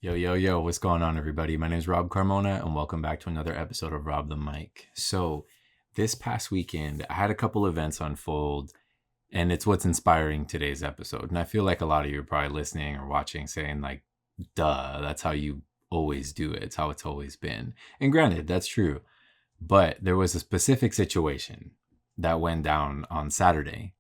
Yo, yo, yo, what's going on, everybody? My name is Rob Carmona, and welcome back to another episode of Rob the Mic. So, this past weekend, I had a couple events unfold, and it's what's inspiring today's episode. And I feel like a lot of you are probably listening or watching saying, like, duh, that's how you always do it. It's how it's always been. And granted, that's true. But there was a specific situation that went down on Saturday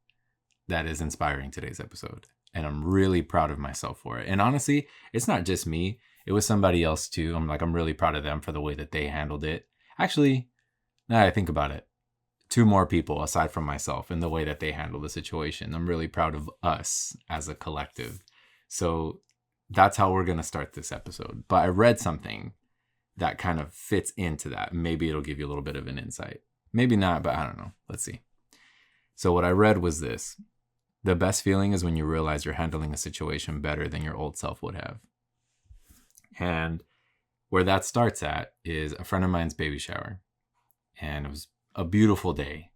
that is inspiring today's episode. And I'm really proud of myself for it. And honestly, it's not just me. It was somebody else too. I'm really proud of them for the way that they handled it. Actually, now that I think about it, two more people aside from myself in the way that they handled the situation. I'm really proud of us as a collective. So that's how we're going to start this episode. But I read something that kind of fits into that. Maybe it'll give you a little bit of an insight. Maybe not, but I don't know. Let's see. So what I read was this. The best feeling is when you realize you're handling a situation better than your old self would have. And where that starts at is a friend of mine's baby shower. And it was a beautiful day.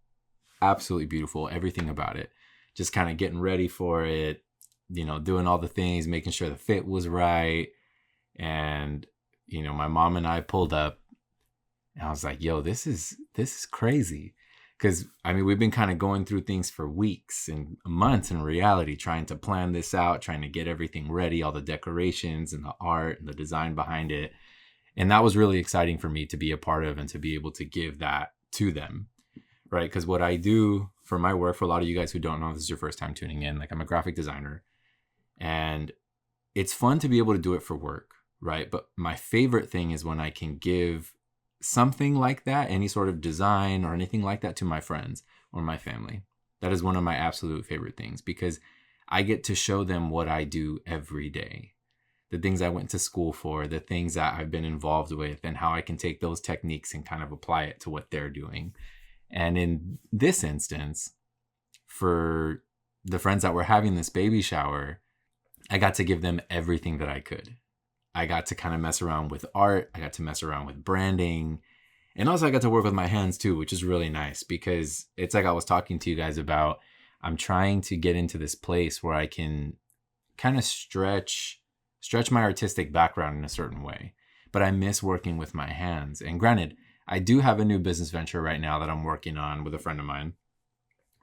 Absolutely beautiful. Everything about it. Just kind of getting ready for it, doing all the things, making sure the fit was right. And, my mom and I pulled up and I was like, yo, this is crazy. Because, we've been kind of going through things for weeks and months in reality, trying to plan this out, trying to get everything ready, all the decorations and the art and the design behind it. And that was really exciting for me to be a part of and to be able to give that to them, right? Because what I do for my work, for a lot of you guys who don't know, if this is your first time tuning in, like I'm a graphic designer. And it's fun to be able to do it for work, right? But my favorite thing is when I can give something like that, any sort of design or anything like that to my friends or my family. That is one of my absolute favorite things because I get to show them what I do every day. The things I went to school for, the things that I've been involved with, and how I can take those techniques and kind of apply it to what they're doing. And in this instance, for the friends that were having this baby shower, I got to give them everything that I could. I got to kind of mess around with art. I got to mess around with branding. And also I got to work with my hands too, which is really nice because it's like I was talking to you guys about, I'm trying to get into this place where I can kind of stretch my artistic background in a certain way. But I miss working with my hands. And granted, I do have a new business venture right now that I'm working on with a friend of mine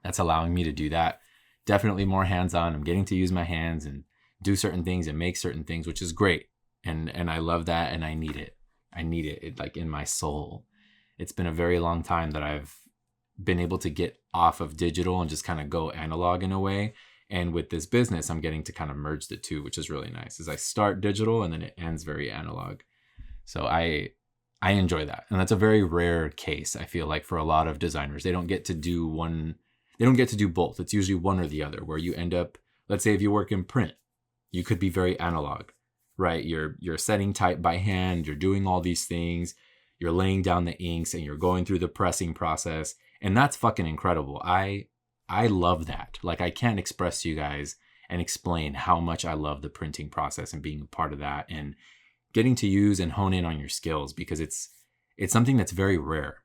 that's allowing me to do that. Definitely more hands-on. I'm getting to use my hands and do certain things and make certain things, which is great. And I love that, and I need it. I need it like in my soul. It's been a very long time that I've been able to get off of digital and just kind of go analog in a way. And with this business, I'm getting to kind of merge the two, which is really nice. As I start digital and then it ends very analog. So I enjoy that. And that's a very rare case, I feel like, for a lot of designers. They don't get to do both. It's usually one or the other, where you end up, let's say if you work in print, you could be very analog. Right, you're setting type by hand, you're doing all these things, you're laying down the inks and you're going through the pressing process, and that's fucking incredible. I love that. Like I can't express to you guys and explain how much I love the printing process and being a part of that and getting to use and hone in on your skills because it's something that's very rare.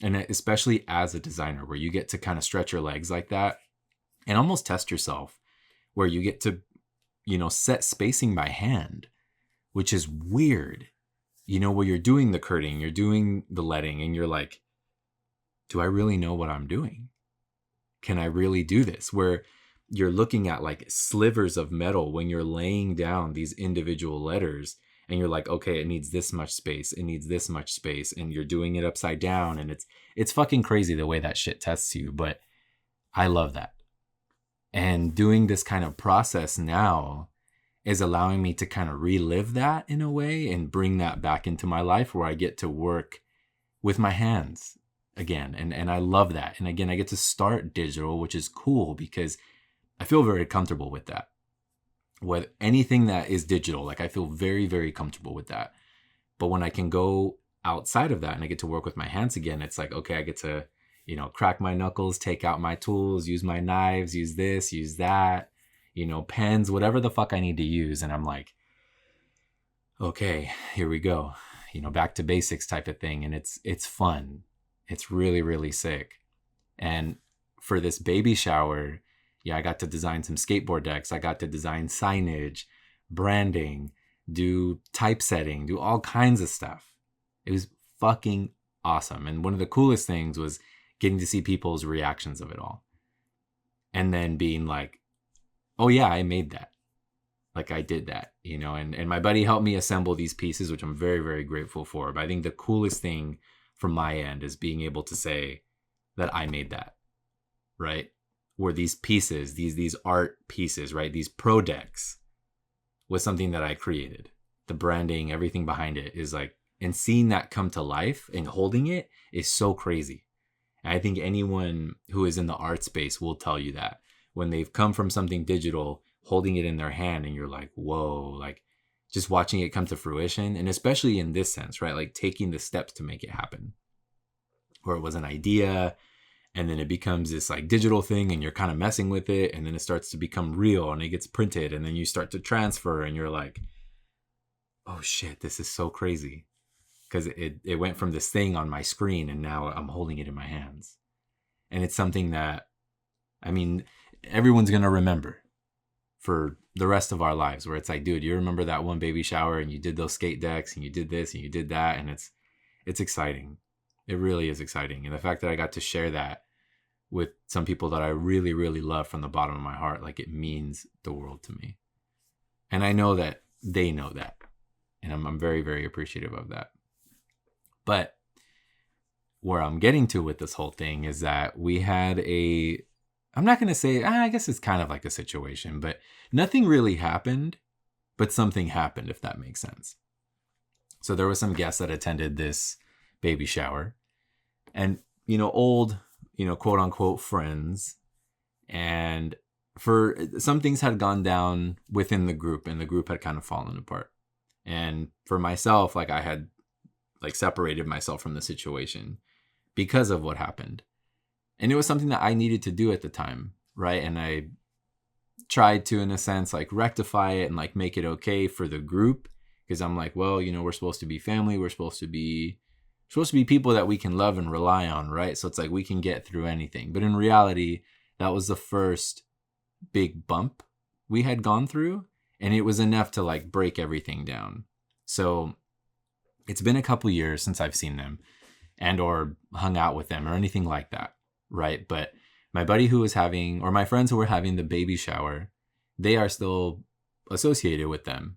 And especially as a designer where you get to kind of stretch your legs like that and almost test yourself where you get to, set spacing by hand, which is weird, where you're doing the kerning, you're doing the leading, and you're like, do I really know what I'm doing? Can I really do this? Where you're looking at like slivers of metal when you're laying down these individual letters, and you're like, okay, it needs this much space, it needs this much space, and you're doing it upside down, and it's fucking crazy the way that shit tests you, but I love that. And doing this kind of process now is allowing me to kind of relive that in a way and bring that back into my life where I get to work with my hands again. And I love that. And again, I get to start digital, which is cool because I feel very comfortable with that. With anything that is digital, like I feel very, very comfortable with that. But when I can go outside of that and I get to work with my hands again, it's like, okay, I get to, crack my knuckles, take out my tools, use my knives, use this, use that, pens, whatever the fuck I need to use. And I'm like, okay, here we go, back to basics type of thing. And it's fun. It's really, really sick. And for this baby shower, yeah, I got to design some skateboard decks. I got to design signage, branding, do typesetting, do all kinds of stuff. It was fucking awesome. And one of the coolest things was getting to see people's reactions of it all. And then being like, oh yeah, I made that. Like I did that, and my buddy helped me assemble these pieces, which I'm very, very grateful for. But I think the coolest thing from my end is being able to say that I made that, right? Where these pieces, these art pieces, right? These pro decks was something that I created. The branding, everything behind it is like, and seeing that come to life and holding it is so crazy. And I think anyone who is in the art space will tell you that when they've come from something digital, holding it in their hand and you're like, whoa, like just watching it come to fruition. And especially in this sense, right? Like taking the steps to make it happen, where it was an idea and then it becomes this like digital thing and you're kind of messing with it. And then it starts to become real and it gets printed and then you start to transfer and you're like, oh shit, this is so crazy. Because it went from this thing on my screen and now I'm holding it in my hands. And it's something that, I mean, everyone's going to remember for the rest of our lives, where it's like, dude, you remember that one baby shower and you did those skate decks and you did this and you did that. And it's exciting. It really is exciting. And the fact that I got to share that with some people that I really, really love from the bottom of my heart, like it means the world to me. And I know that they know that. And I'm very, very appreciative of that. But where I'm getting to with this whole thing is that we had I'm not going to say, I guess it's kind of like a situation, but nothing really happened, but something happened, if that makes sense. So there were some guests that attended this baby shower and, old, quote unquote friends. And for some things had gone down within the group and the group had kind of fallen apart. And for myself, like I had like separated myself from the situation because of what happened. And it was something that I needed to do at the time, right? And I tried to, in a sense, like rectify it and like make it okay for the group. Because I'm like, well, we're supposed to be family. We're supposed to be people that we can love and rely on, right? So it's like we can get through anything. But in reality, that was the first big bump we had gone through. And it was enough to like break everything down. So it's been a couple years since I've seen them and or hung out with them or anything like that, right? But my buddy who was having, or my friends who were having the baby shower, they are still associated with them.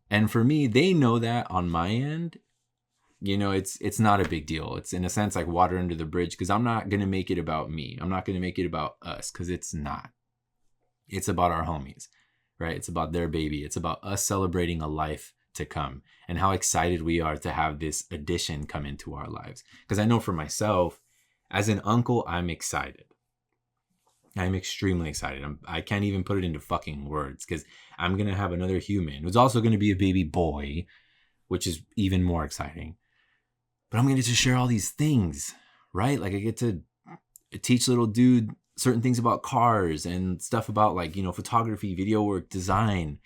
And for me, they know that on my end, it's not a big deal. It's in a sense like water under the bridge because I'm not going to make it about me. I'm not going to make it about us because it's not. It's about our homies, right? It's about their baby. It's about us celebrating a life to come and how excited we are to have this addition come into our lives. Because I know for myself, as an uncle, I'm excited. I'm extremely excited. I can't even put it into fucking words because I'm going to have another human who's also going to be a baby boy, which is even more exciting. But I'm going to get to share all these things, right? Like I get to teach little dude certain things about cars and stuff about like, photography, video work, design,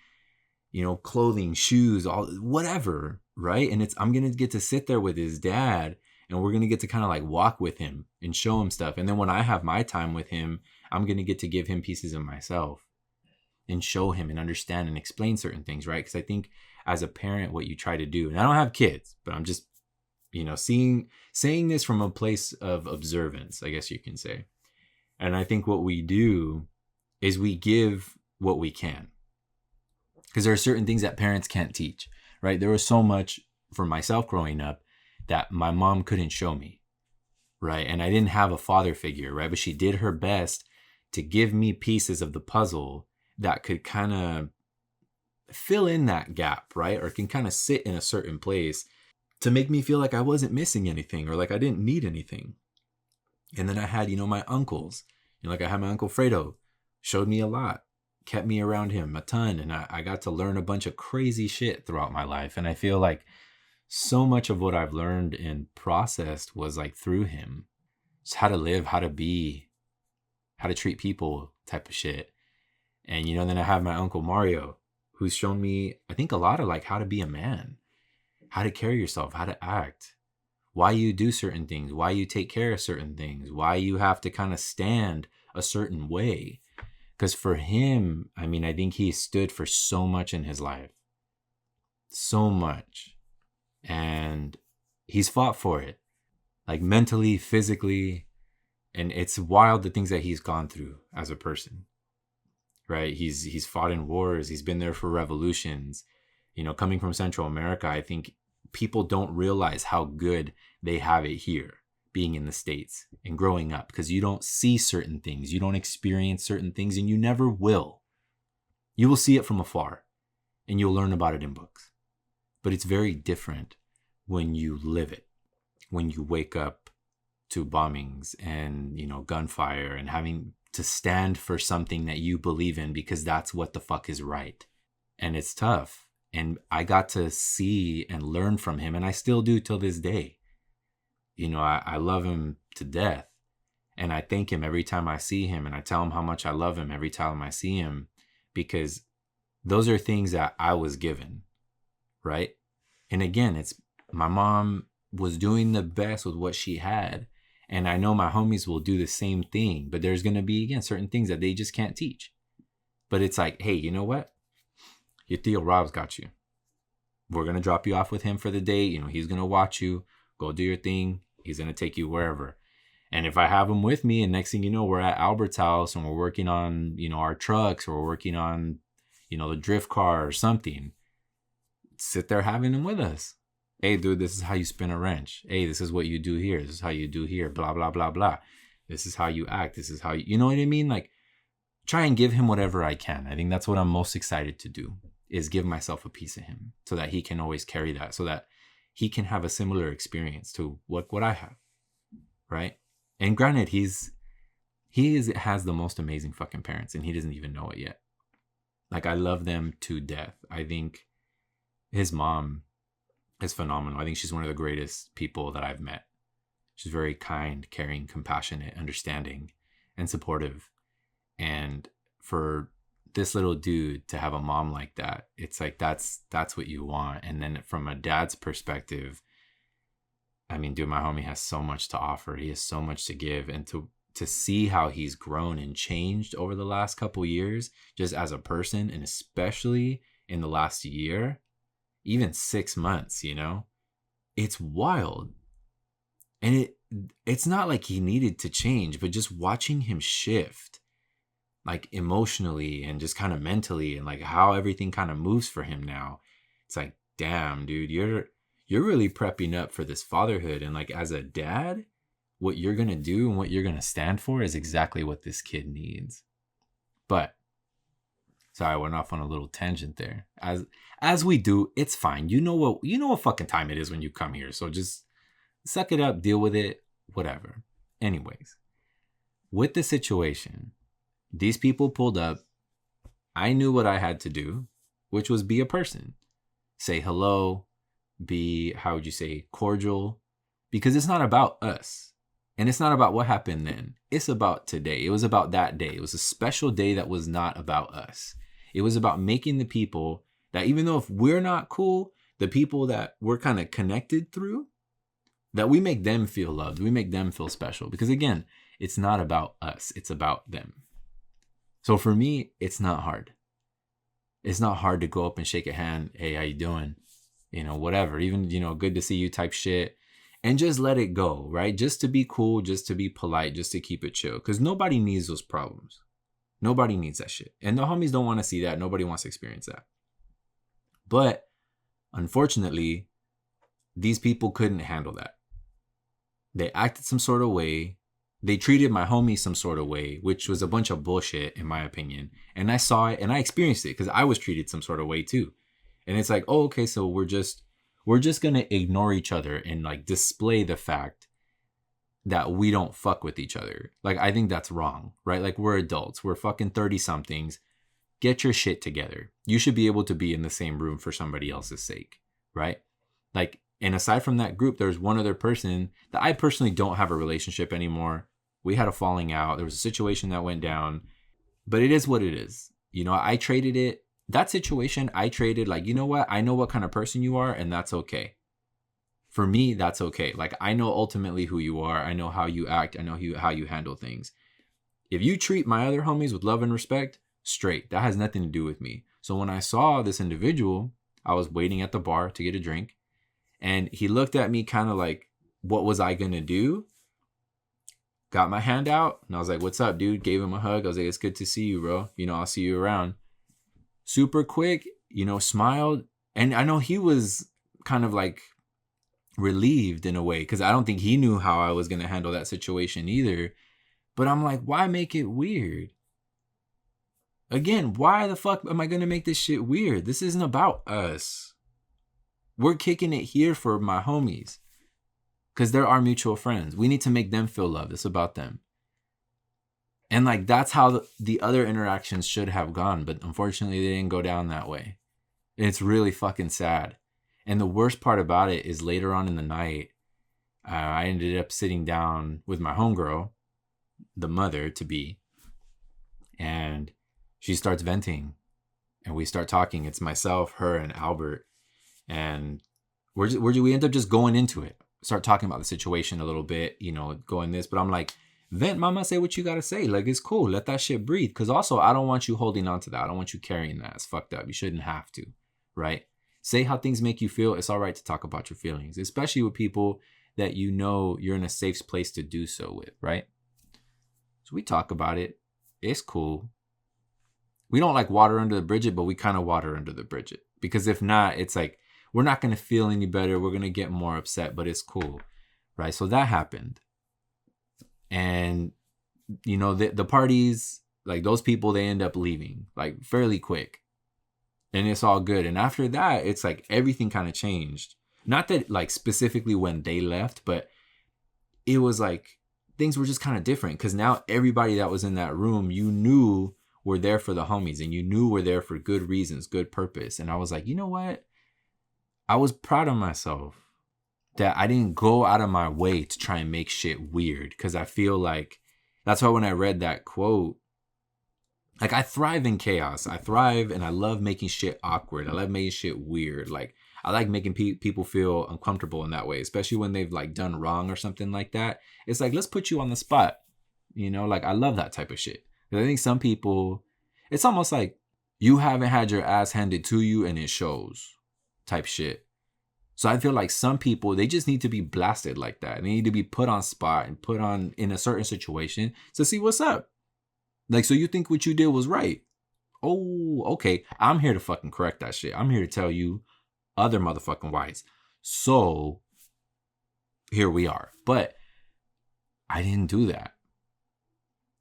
clothing, shoes, all whatever, right? And I'm going to get to sit there with his dad and we're going to get to kind of like walk with him and show him stuff. And then when I have my time with him, I'm going to get to give him pieces of myself and show him and understand and explain certain things, right? Because I think as a parent, what you try to do, and I don't have kids, but I'm just, saying this from a place of observance, I guess you can say. And I think what we do is we give what we can. Because there are certain things that parents can't teach, right? There was so much for myself growing up that my mom couldn't show me, right? And I didn't have a father figure, right? But she did her best to give me pieces of the puzzle that could kind of fill in that gap, right? Or can kind of sit in a certain place to make me feel like I wasn't missing anything or like I didn't need anything. And then I had, my uncles, like I had my Uncle Fredo, showed me a lot, kept me around him a ton. And I got to learn a bunch of crazy shit throughout my life. And I feel like so much of what I've learned and processed was like through him. Just how to live, how to be, how to treat people type of shit. And, then I have my Uncle Mario, who's shown me, I think, a lot of like how to be a man, how to carry yourself, how to act, why you do certain things, why you take care of certain things, why you have to kind of stand a certain way. Because for him, I think he stood for so much in his life. so much. And he's fought for it, like mentally, physically. And it's wild the things that he's gone through as a person, right? He's fought in wars. He's been there for revolutions. Coming from Central America, I think people don't realize how good they have it here, being in the States and growing up, because you don't see certain things, you don't experience certain things, and you never will. You will see it from afar and you'll learn about it in books. But it's very different when you live it, when you wake up to bombings and, gunfire, and having to stand for something that you believe in because that's what the fuck is right. And it's tough. And I got to see and learn from him, and I still do till this day. I love him to death, and I thank him every time I see him, and I tell him how much I love him every time I see him, because those are things that I was given, right? And again, it's my mom was doing the best with what she had, and I know my homies will do the same thing, but there's going to be, again, certain things that they just can't teach. But it's like, hey, you know what? Your Theo Rob's got you. We're going to drop you off with him for the day. He's going to watch you. Go do your thing. He's going to take you wherever. And if I have him with me, and next thing you know, we're at Albert's house and we're working on, our trucks, or we're working on, the drift car or something, sit there having him with us. Hey, dude, this is how you spin a wrench. Hey, this is what you do here. This is how you do here. Blah, blah, blah, blah. This is how you act. This is how you know what I mean? Like, try and give him whatever I can. I think that's what I'm most excited to do, is give myself a piece of him so that he can always carry that, so that he can have a similar experience to what I have, right? And granted, he has the most amazing fucking parents, and he doesn't even know it yet. Like, I love them to death. I think his mom is phenomenal. I think she's one of the greatest people that I've met. She's very kind, caring, compassionate, understanding, and supportive. And for this little dude to have a mom like that, it's like that's what you want. And then from a dad's perspective, I mean, dude, my homie has so much to offer. He has so much to give, and to see how he's grown and changed over the last couple years, just as a person, and especially in the last year, even 6 months, it's wild. And it's not like he needed to change, but just watching him shift, like emotionally and just kind of mentally, and like how everything kind of moves for him now. It's like, damn, dude, you're really prepping up for this fatherhood. And like, as a dad, what you're going to do and what you're going to stand for is exactly what this kid needs. But sorry, I went off on a little tangent there. As we do, it's fine. You know what fucking time it is when you come here. So just suck it up, deal with it, whatever. Anyways, with the situation, these people pulled up. I knew what I had to do, which was be a person. Say hello, be, how would you say, cordial, because it's not about us. And it's not about what happened then. It's about today. It was about that day. It was a special day that was not about us. It was about making the people that, even though if we're not cool, the people that we're kind of connected through, that we make them feel loved. We make them feel special. Because again, it's not about us. It's about them. So for me, it's not hard. It's not hard to go up and shake a hand. Hey, how you doing? Whatever. Even, good to see you type shit. And just let it go, right? Just to be cool, just to be polite, just to keep it chill. Because nobody needs those problems. Nobody needs that shit. And the homies don't want to see that. Nobody wants to experience that. But unfortunately, these people couldn't handle that. They acted some sort of way. They treated my homies some sort of way, which was a bunch of bullshit, in my opinion. And I saw it and I experienced it because I was treated some sort of way too. And it's like, oh, okay, so we're just going to ignore each other and like display the fact that we don't fuck with each other. Like, I think that's wrong, right? Like, we're adults. We're fucking 30 somethings. Get your shit together. You should be able to be in the same room for somebody else's sake, right? Like, and aside from that group, there's one other person that I personally don't have a relationship anymore. We had a falling out. There was a situation that went down, but it is what it is. I traded it. That situation, I traded, like, you know what? I know what kind of person you are, and that's okay. For me, that's okay. Like, I know ultimately who you are. I know how you act. I know how you handle things. If you treat my other homies with love and respect, straight. That has nothing to do with me. So when I saw this individual, I was waiting at the bar to get a drink. And he looked at me kind of like, what was I going to do? Got my hand out. And I was like, what's up, dude? Gave him a hug. I was like, it's good to see you, bro. I'll see you around. Super quick, smiled. And I know he was kind of like relieved in a way, because I don't think he knew how I was going to handle that situation either. But I'm like, why make it weird? Again, why the fuck am I going to make this shit weird? This isn't about us. We're kicking it here for my homies, because they're our mutual friends. We need to make them feel loved. It's about them. And like, that's how the other interactions should have gone. But unfortunately, they didn't go down that way. And it's really fucking sad. And the worst part about it is later on in the night, I ended up sitting down with my homegirl, the mother to be, and she starts venting. And we start talking. It's myself, her, and Albert. And we end up just going into it. Start talking about the situation a little bit, going this. But I'm like, vent, mama, say what you got to say. Like, it's cool. Let that shit breathe. Because also, I don't want you holding on to that. I don't want you carrying that. It's fucked up. You shouldn't have to, right? Say how things make you feel. It's all right to talk about your feelings, especially with people that you're in a safe place to do so with, right? So we talk about it. It's cool. We don't like water under the bridge, but we kind of water under the bridge. Because if not, it's like, we're not going to feel any better. We're going to get more upset, but it's cool, right? So that happened. And, the parties, like those people, they end up leaving like fairly quick. And it's all good. And after that, it's like everything kind of changed. Not that like specifically when they left, but it was like things were just kind of different. Because now everybody that was in that room, were there for the homies. And were there for good reasons, good purpose. And I was like, you know what? I was proud of myself that I didn't go out of my way to try and make shit weird. Because I feel like that's why when I read that quote, like, I thrive in chaos. I thrive and I love making shit awkward. I love making shit weird. Like, I like making people feel uncomfortable in that way, especially when they've like done wrong or something like that. It's like, let's put you on the spot. Like, I love that type of shit. I think some people, it's almost like you haven't had your ass handed to you and it shows type shit. So I feel like some people, they just need to be blasted like that. They need to be put on spot and put on in a certain situation to see what's up. Like, so you think what you did was right? Oh, okay. I'm here to fucking correct that shit. I'm here to tell you other motherfucking whys. So here we are. But I didn't do that.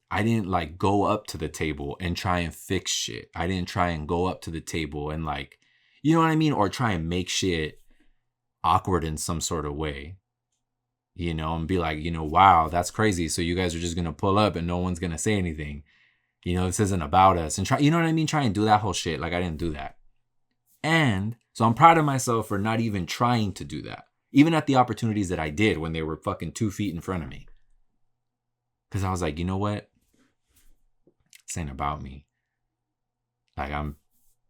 I didn't like go up to the table and try and fix shit. I didn't try and go up to the table and like, you know what I mean? Or try and make shit awkward in some sort of way. And be like, wow, that's crazy. So you guys are just going to pull up and no one's going to say anything. This isn't about us. And try, you know what I mean? Try and do that whole shit. Like, I didn't do that. And so I'm proud of myself for not even trying to do that. Even at the opportunities that I did when they were fucking 2 feet in front of me. Because I was like, you know what? This ain't about me. Like, I'm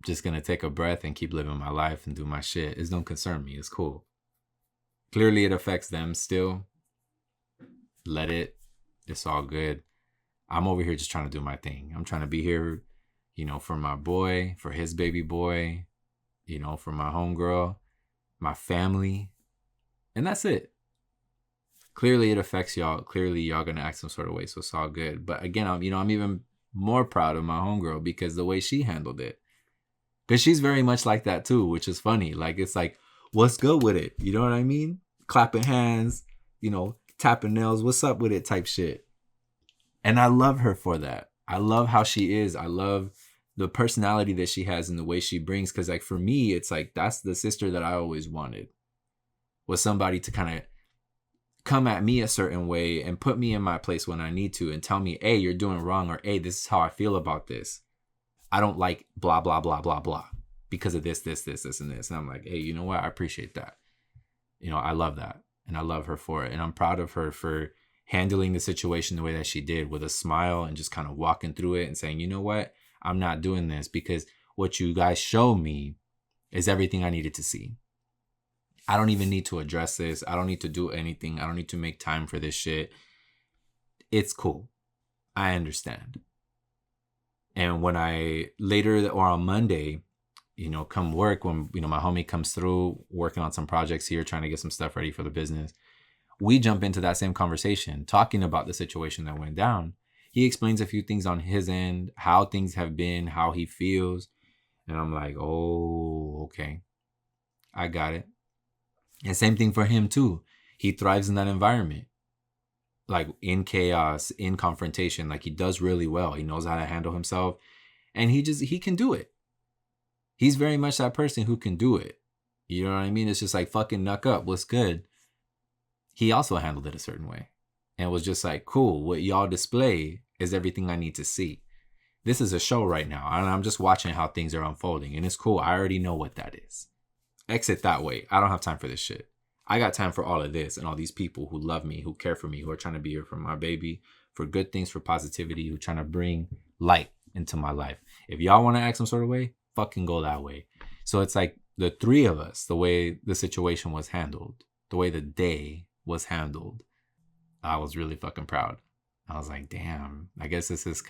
just going to take a breath and keep living my life and do my shit. It don't concern me. It's cool. Clearly, it affects them still. Let it. It's all good. I'm over here just trying to do my thing. I'm trying to be here, for my boy, for his baby boy, for my homegirl, my family. And that's it. Clearly, it affects y'all. Clearly, y'all going to act some sort of way. So it's all good. But again, I'm even more proud of my homegirl because the way she handled it. Because she's very much like that too, which is funny. Like, it's like, what's good with it? You know what I mean? Clapping hands, tapping nails. What's up with it type shit. And I love her for that. I love how she is. I love the personality that she has and the way she brings. Because like for me, it's like that's the sister that I always wanted. Was somebody to kind of come at me a certain way and put me in my place when I need to and tell me, hey, you're doing wrong, or hey, this is how I feel about this. I don't like blah, blah, blah, blah, blah because of this, and this. And I'm like, hey, you know what? I appreciate that. I love that. And I love her for it. And I'm proud of her for handling the situation the way that she did with a smile and just kind of walking through it and saying, you know what? I'm not doing this because what you guys show me is everything I needed to see. I don't even need to address this. I don't need to do anything. I don't need to make time for this shit. It's cool. I understand. And when I later or on Monday, come work when, my homie comes through working on some projects here, trying to get some stuff ready for the business. We jump into that same conversation, talking about the situation that went down. He explains a few things on his end, how things have been, how he feels. And I'm like, oh, okay. I got it. And same thing for him too. He thrives in that environment, like in chaos, in confrontation. Like he does really well. He knows how to handle himself, and he can do it. He's very much that person who can do it. You know what I mean? It's just like, fucking knuck up. What's good? He also handled it a certain way and was just like, cool. What y'all display is everything I need to see. This is a show right now, and I'm just watching how things are unfolding, and it's cool. I already know what that is. Exit that way. I don't have time for this shit. I got time for all of this and all these people who love me, who care for me, who are trying to be here for my baby, for good things, for positivity, who are trying to bring light into my life. If y'all want to act some sort of way, fucking go that way. So it's like the three of us, the way the situation was handled, the way the day was handled, I was really fucking proud. I was like, damn, I guess this is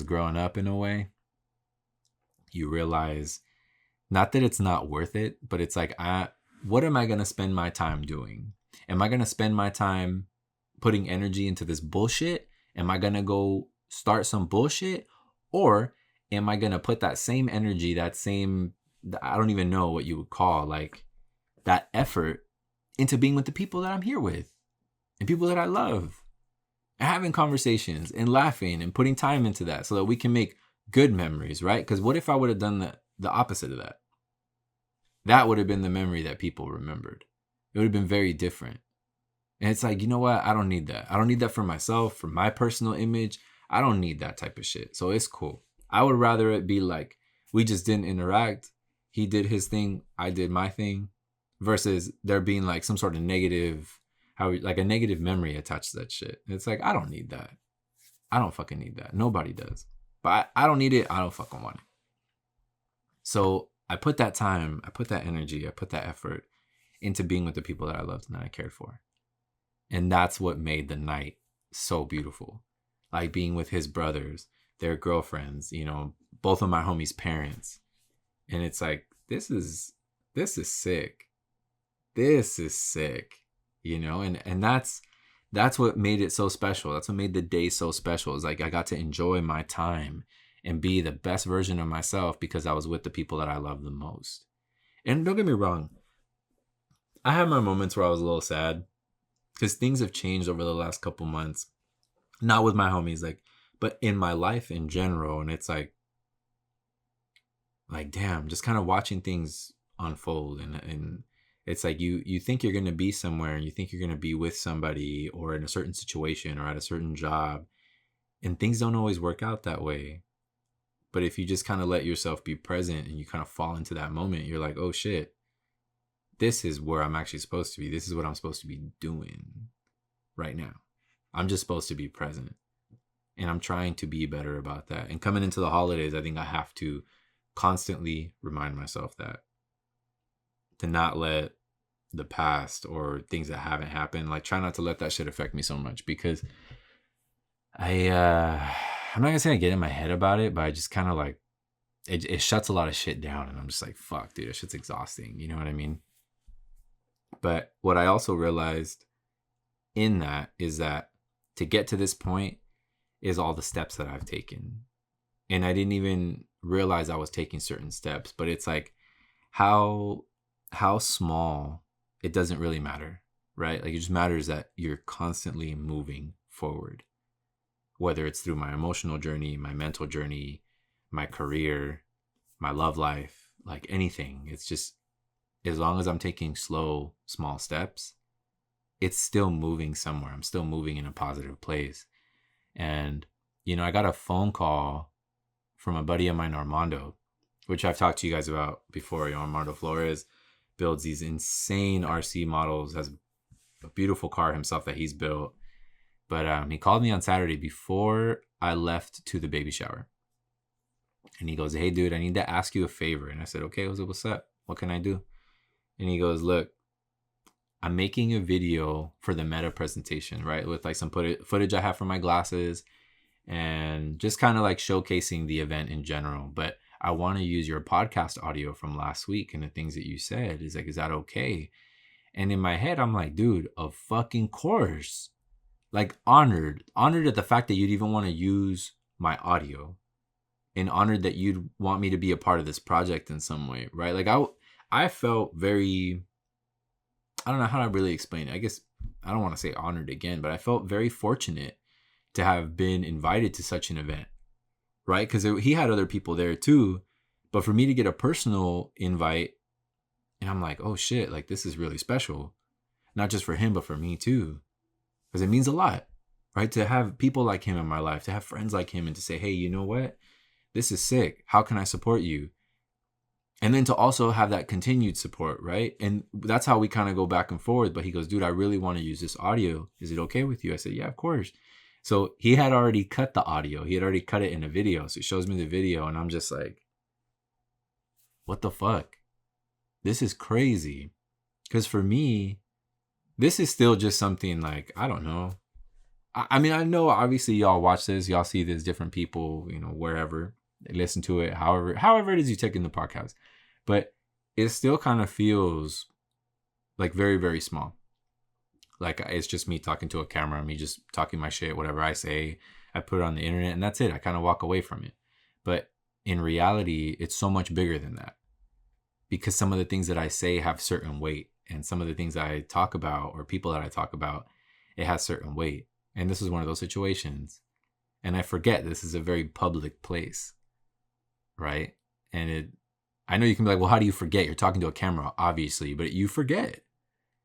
growing up in a way. You realize, not that it's not worth it, but it's like, what am I going to spend my time doing? Am I going to spend my time putting energy into this bullshit? Am I going to go start some bullshit? Or am I going to put that same energy, I don't even know what you would call, like, that effort into being with the people that I'm here with and people that I love, and having conversations and laughing and putting time into that so that we can make good memories, right? Because what if I would have done the opposite of that? That would have been the memory that people remembered. It would have been very different. And it's like, you know what? I don't need that. I don't need that for myself, for my personal image. I don't need that type of shit. So it's cool. I would rather it be like, we just didn't interact. He did his thing. I did my thing. Versus there being like some sort of negative, like a negative memory attached to that shit. It's like, I don't need that. I don't fucking need that. Nobody does. But I don't need it. I don't fucking want it. So I put that time, I put that energy, I put that effort into being with the people that I loved and that I cared for. And that's what made the night so beautiful. Like being with his brothers, their girlfriends, both of my homies' parents. And it's like, this is sick. This is sick, and that's what made it so special. That's what made the day so special. It's like I got to enjoy my time and be the best version of myself because I was with the people that I love the most. And don't get me wrong, I had my moments where I was a little sad because things have changed over the last couple months. Not with my homies, but in my life in general. And it's like damn, just kind of watching things unfold. And it's like you think you're going to be somewhere and you think you're going to be with somebody or in a certain situation or at a certain job. And things don't always work out that way. But if you just kind of let yourself be present and you kind of fall into that moment, you're like, oh shit, this is where I'm actually supposed to be. This is what I'm supposed to be doing right now. I'm just supposed to be present. And I'm trying to be better about that. And coming into the holidays, I think I have to constantly remind myself that. To not let the past or things that haven't happened, try not to let that shit affect me so much, because I'm not gonna say I get in my head about it, but I just kind of it shuts a lot of shit down, and I'm just like, fuck, dude, that shit's exhausting. You know what I mean? But what I also realized in that is that to get to this point is all the steps that I've taken. And I didn't even realize I was taking certain steps, but it's like how small, it doesn't really matter, right? Like, it just matters that you're constantly moving forward, whether it's through my emotional journey, my mental journey, my career, my love life, like anything. It's just, as long as I'm taking slow, small steps, it's still moving somewhere. I'm still moving in a positive place. And, I got a phone call from a buddy of mine, Armando, which I've talked to you guys about before. Armando Flores builds these insane RC models, has a beautiful car himself that he's built. But he called me on Saturday before I left to the baby shower. And he goes, hey, dude, I need to ask you a favor. And I said, okay, what's up? What can I do? And he goes, look, I'm making a video for the Meta presentation, right? With some footage I have from my glasses and just kind of showcasing the event in general. But I want to use your podcast audio from last week and the things that you said. Is like, is that okay? And in my head, I'm like, dude, of fucking course. Like honored at the fact that you'd even want to use my audio, and honored that you'd want me to be a part of this project in some way, right? Like I felt very, I don't know how to really explain it. I guess I don't want to say honored again, but I felt very fortunate to have been invited to such an event, right? Because he had other people there too, but for me to get a personal invite, and I'm like, oh shit, like this is really special, not just for him, but for me too, because it means a lot, right? To have people like him in my life, to have friends like him, and to say, hey, you know what? This is sick. How can I support you? And then to also have that continued support, right? And that's how we kind of go back and forth. But he goes, dude, I really want to use this audio. Is it okay with you? I said, yeah, of course. So he had already cut the audio. He had already cut it in a video. So he shows me the video and I'm just like, what the fuck? This is crazy. Because for me, this is still just something like, I don't know. I mean, I know obviously y'all watch this, y'all see this, different people, you know, wherever they listen to it, however it is you take in the podcast, but it still kind of feels like very, very small. Like it's just me talking to a camera, me just talking my shit, whatever I say, I put it on the internet and that's it. I kind of walk away from it. But in reality, it's so much bigger than that, because some of the things that I say have certain weight, and some of the things I talk about or people that I talk about, it has certain weight. And this is one of those situations. And I forget this is a very public place, right? And I know you can be like, well, how do you forget? You're talking to a camera, obviously, but you forget.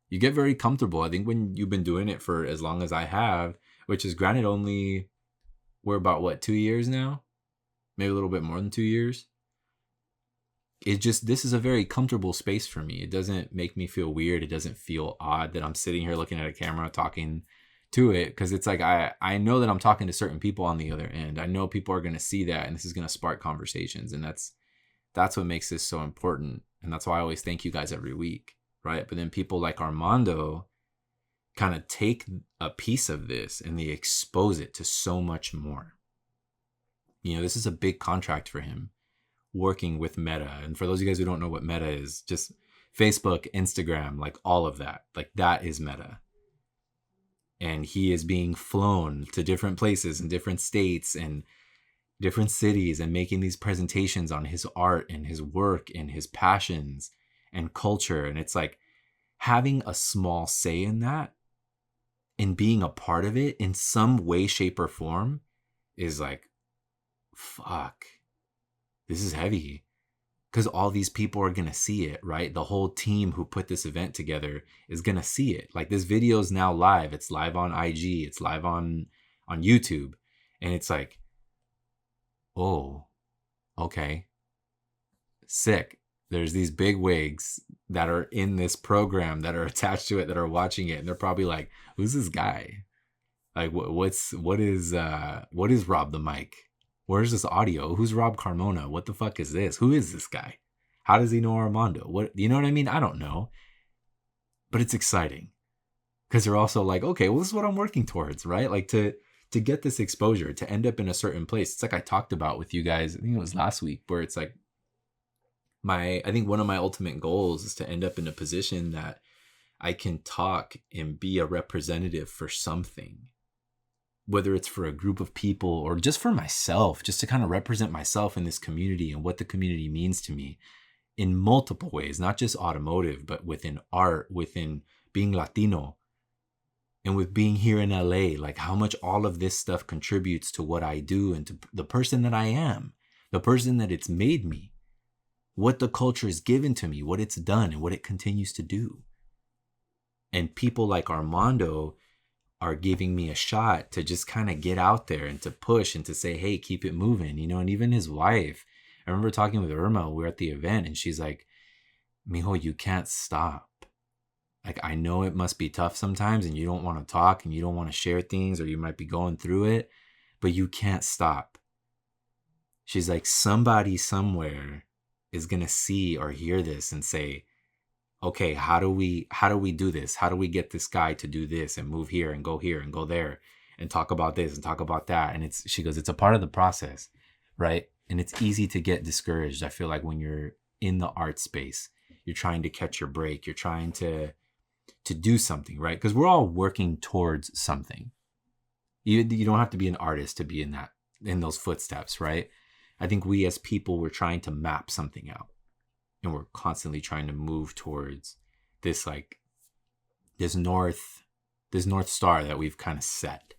You get very comfortable. I think when you've been doing it for as long as I have, which is granted only, we're about 2 years now? Maybe a little bit more than 2 years. This is a very comfortable space for me. It doesn't make me feel weird. It doesn't feel odd that I'm sitting here looking at a camera talking to it, because it's like I know that I'm talking to certain people on the other end. I know people are going to see that, and this is going to spark conversations, and that's what makes this so important. And that's why I always thank you guys every week, right? But then people like Armando kind of take a piece of this and they expose it to so much more. You know, this is a big contract for him, working with Meta. And for those of you guys who don't know what Meta is, just Facebook, Instagram, like all of that, like that is Meta. And he is being flown to different places in different states and different cities and making these presentations on his art and his work and his passions and culture. And it's like having a small say in that and being a part of it in some way, shape, or form is like, fuck, this is heavy. Because all these people are going to see it, right? The whole team who put this event together is going to see it. Like this video is now live. It's live on IG. It's live on YouTube. And it's like, oh, okay. Sick. There's these big wigs that are in this program that are attached to it, that are watching it. And they're probably like, who's this guy? Like, what is Rob the Mic? Where's this audio? Who's Rob Carmona? What the fuck is this? Who is this guy? How does he know Armando? What, you know what I mean? I don't know. But it's exciting. Because they're also like, okay, well, this is what I'm working towards, right? Like to get this exposure, to end up in a certain place. It's like I talked about with you guys, I think it was last week, where it's like I think one of my ultimate goals is to end up in a position that I can talk and be a representative for something. Whether it's for a group of people or just for myself, just to kind of represent myself in this community and what the community means to me in multiple ways, not just automotive, but within art, within being Latino, and with being here in LA, like how much all of this stuff contributes to what I do and to the person that I am, the person that it's made me, what the culture has given to me, what it's done and what it continues to do. And people like Armando are giving me a shot to just kind of get out there and to push and to say, hey, keep it moving, you know. And even his wife, I remember talking with Irma, we were at the event, and she's like, mijo, you can't stop. Like, I know it must be tough sometimes and you don't want to talk and you don't want to share things, or you might be going through it, but you can't stop. She's like, somebody somewhere is going to see or hear this and say, okay, how do we do this? How do we get this guy to do this and move here and go there and talk about this and talk about that? And she goes, it's a part of the process, right? And it's easy to get discouraged. I feel like when you're in the art space, you're trying to catch your break. You're trying to do something, right? Because we're all working towards something. You don't have to be an artist to be in those footsteps, right? I think we as people, we're trying to map something out, and we're constantly trying to move towards this like this north star that we've kind of set.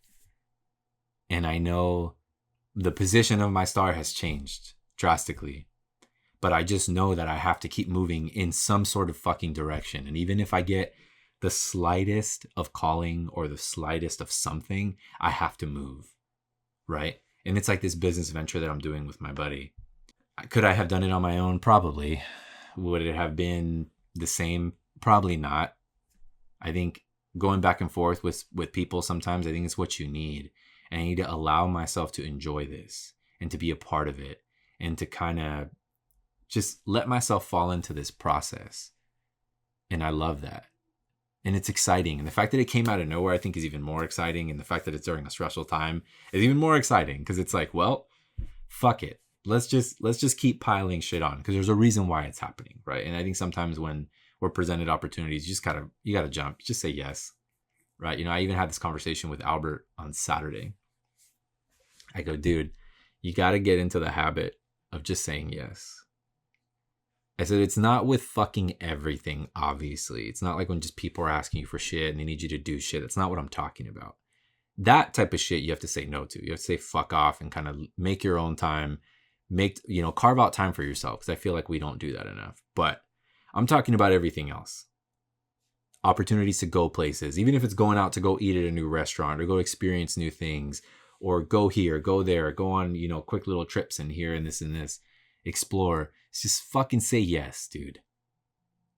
And I know the position of my star has changed drastically, but I just know that I have to keep moving in some sort of fucking direction. And even if I get the slightest of calling or the slightest of something, I have to move, right? And it's like this business venture that I'm doing with my buddy. Could I have done it on my own? Probably. Would it have been the same? Probably not. I think going back and forth with people sometimes, I think it's what you need. And I need to allow myself to enjoy this and to be a part of it and to kind of just let myself fall into this process. And I love that. And it's exciting. And the fact that it came out of nowhere, I think, is even more exciting. And the fact that it's during a stressful time is even more exciting, because it's like, well, fuck it. Let's just keep piling shit on, because there's a reason why it's happening, right? And I think sometimes when we're presented opportunities, you gotta jump. Just say yes, right? You know, I even had this conversation with Albert on Saturday. I go, dude, you gotta get into the habit of just saying yes. I said, it's not with fucking everything, obviously. It's not like when just people are asking you for shit and they need you to do shit. That's not what I'm talking about. That type of shit you have to say no to. You have to say fuck off and kind of make your own time. Carve out time for yourself, because I feel like we don't do that enough. But I'm talking about everything else. Opportunities to go places, even if it's going out to go eat at a new restaurant or go experience new things, or go here, go there, go on, quick little trips in here and this, explore. Just fucking say yes, dude.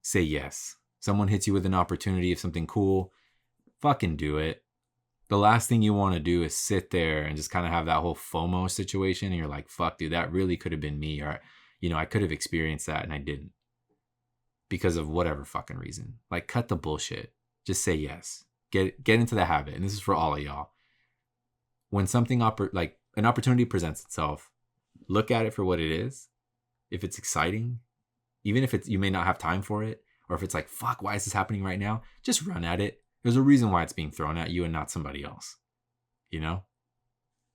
Say yes. Someone hits you with an opportunity of something cool, fucking do it. The last thing you want to do is sit there and just kind of have that whole FOMO situation, and you're like, fuck, dude, that really could have been me, or, I could have experienced that and I didn't, because of whatever fucking reason. Like, cut the bullshit. Just say yes. Get into the habit. And this is for all of y'all. When something an opportunity presents itself, look at it for what it is. If it's exciting, even if you may not have time for it, or if it's like, fuck, why is this happening right now? Just run at it. There's a reason why it's being thrown at you and not somebody else.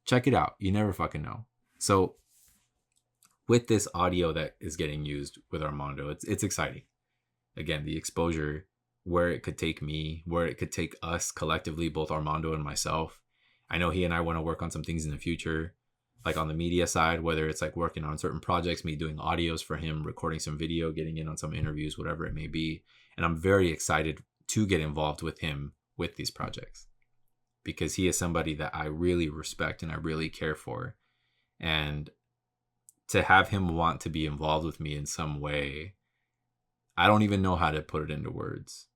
Check it out. You never fucking know. So with this audio that is getting used with Armando, it's exciting. Again, the exposure, where it could take me, where it could take us collectively, both Armando and myself. I know he and I want to work on some things in the future, like on the media side, whether it's like working on certain projects, me doing audios for him, recording some video, getting in on some interviews, whatever it may be. And I'm very excited to get involved with him with these projects, because he is somebody that I really respect and I really care for. And to have him want to be involved with me in some way, I don't even know how to put it into words.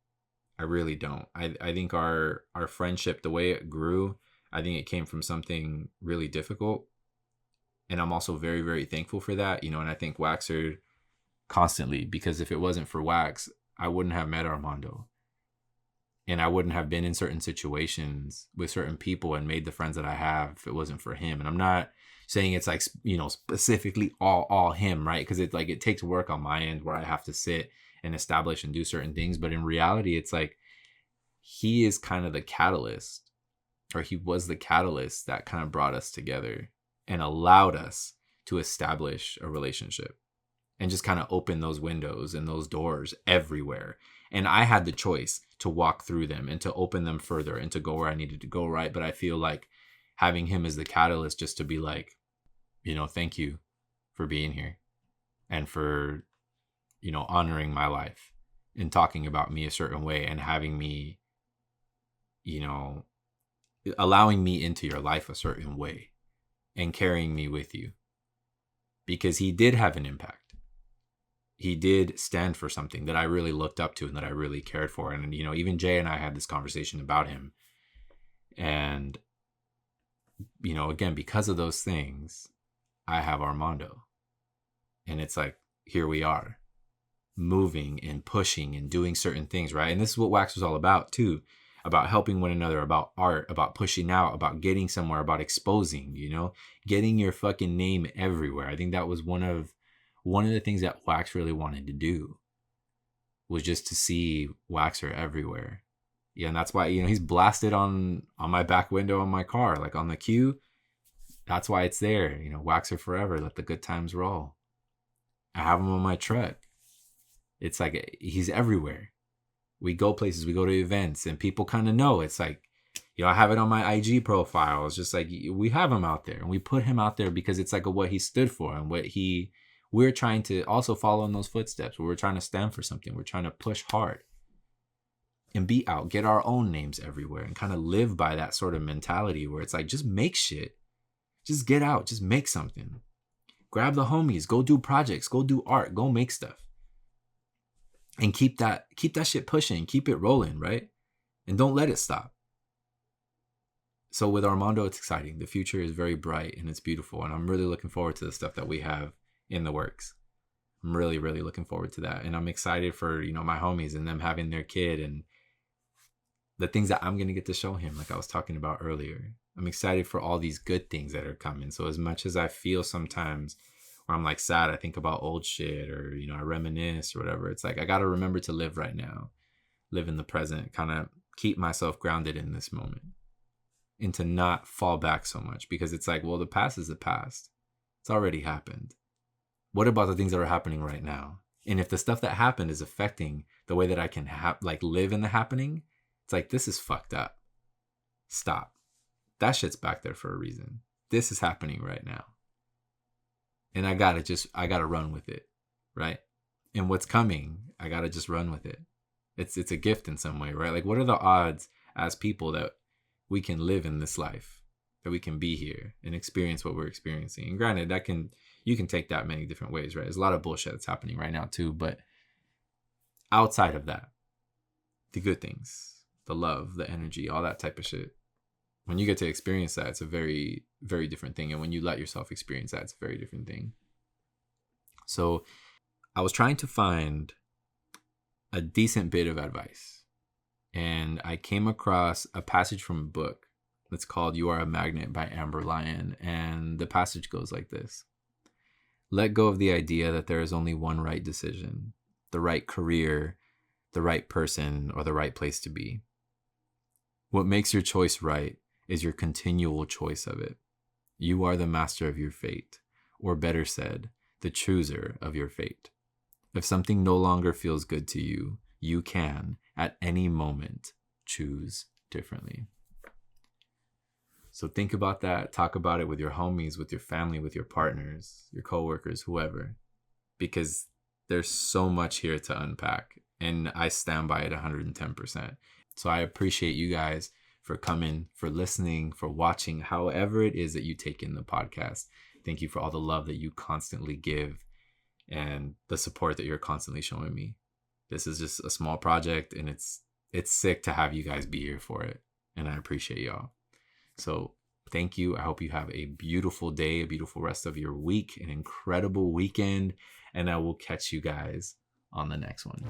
I really don't. I think our friendship, the way it grew, I think it came from something really difficult. And I'm also very, very thankful for that, and I thank Waxer constantly, because if it wasn't for Wax, I wouldn't have met Armando. And I wouldn't have been in certain situations with certain people and made the friends that I have if it wasn't for him. And I'm not saying it's like, specifically all him, right? Because it takes work on my end where I have to sit and establish and do certain things. But in reality, it's like he is kind of the catalyst, or he was the catalyst that kind of brought us together and allowed us to establish a relationship and just kind of open those windows and those doors everywhere. And I had the choice to walk through them and to open them further and to go where I needed to go, right? But I feel like having him as the catalyst, just to be like, thank you for being here and for, honoring my life and talking about me a certain way and having me, allowing me into your life a certain way and carrying me with you, because he did have an impact. He did stand for something that I really looked up to and that I really cared for. And, even Jay and I had this conversation about him. And, again, because of those things, I have Armando. And it's like, here we are, moving and pushing and doing certain things, right? And this is what Wax was all about, too. about helping one another, about art, about pushing out, about getting somewhere, about exposing, getting your fucking name everywhere. I think that was one of the things that Wax really wanted to do, was just to see Waxer everywhere. Yeah, and that's why, he's blasted on my back window on my car, like on the queue. That's why it's there. Waxer forever. Let the good times roll. I have him on my truck. It's like he's everywhere. We go places, we go to events, and people kind of know. It's like, I have it on my IG profile. It's just like, we have him out there, and we put him out there because it's like what he stood for, and we're trying to also follow in those footsteps. We're trying to stand for something. We're trying to push hard and be out, get our own names everywhere, and kind of live by that sort of mentality where it's like, just make shit. Just get out, just make something. Grab the homies, go do projects, go do art, go make stuff. And keep that shit pushing, keep it rolling, right? And don't let it stop. So with Armando, it's exciting. The future is very bright and it's beautiful. And I'm really looking forward to the stuff that we have in the works. I'm really, really looking forward to that. And I'm excited for, my homies and them having their kid and the things that I'm going to get to show him, like I was talking about earlier. I'm excited for all these good things that are coming. So as much as I feel sometimes where I'm like sad, I think about old shit, or, I reminisce or whatever. It's like, I got to remember to live right now, live in the present, kind of keep myself grounded in this moment, and to not fall back so much, because it's like, well, the past is the past. It's already happened. What about the things that are happening right now? And if the stuff that happened is affecting the way that I can live in the happening, it's like, this is fucked up. Stop. That shit's back there for a reason. This is happening right now. And I gotta run with it, right? And what's coming, I gotta just run with it. It's a gift in some way, right? Like, what are the odds as people that we can live in this life, that we can be here and experience what we're experiencing? And granted, you can take that many different ways, right? There's a lot of bullshit that's happening right now too, but outside of that, the good things, the love, the energy, all that type of shit, when you get to experience that, it's a very, very different thing. And when you let yourself experience that, it's a very different thing. So I was trying to find a decent bit of advice, and I came across a passage from a book that's called You Are a Magnet by Amber Lyon. And the passage goes like this: let go of the idea that there is only one right decision, the right career, the right person, or the right place to be. What makes your choice right is your continual choice of it. You are the master of your fate, or better said, the chooser of your fate. If something no longer feels good to you, you can, at any moment, choose differently. So think about that. Talk about it with your homies, with your family, with your partners, your coworkers, whoever, because there's so much here to unpack, and I stand by it 110%. So I appreciate you guys for coming, for listening, for watching, however it is that you take in the podcast. Thank you for all the love that you constantly give and the support that you're constantly showing me. This is just a small project, and it's sick to have you guys be here for it. And I appreciate y'all. So thank you. I hope you have a beautiful day, a beautiful rest of your week, an incredible weekend, and I will catch you guys on the next one.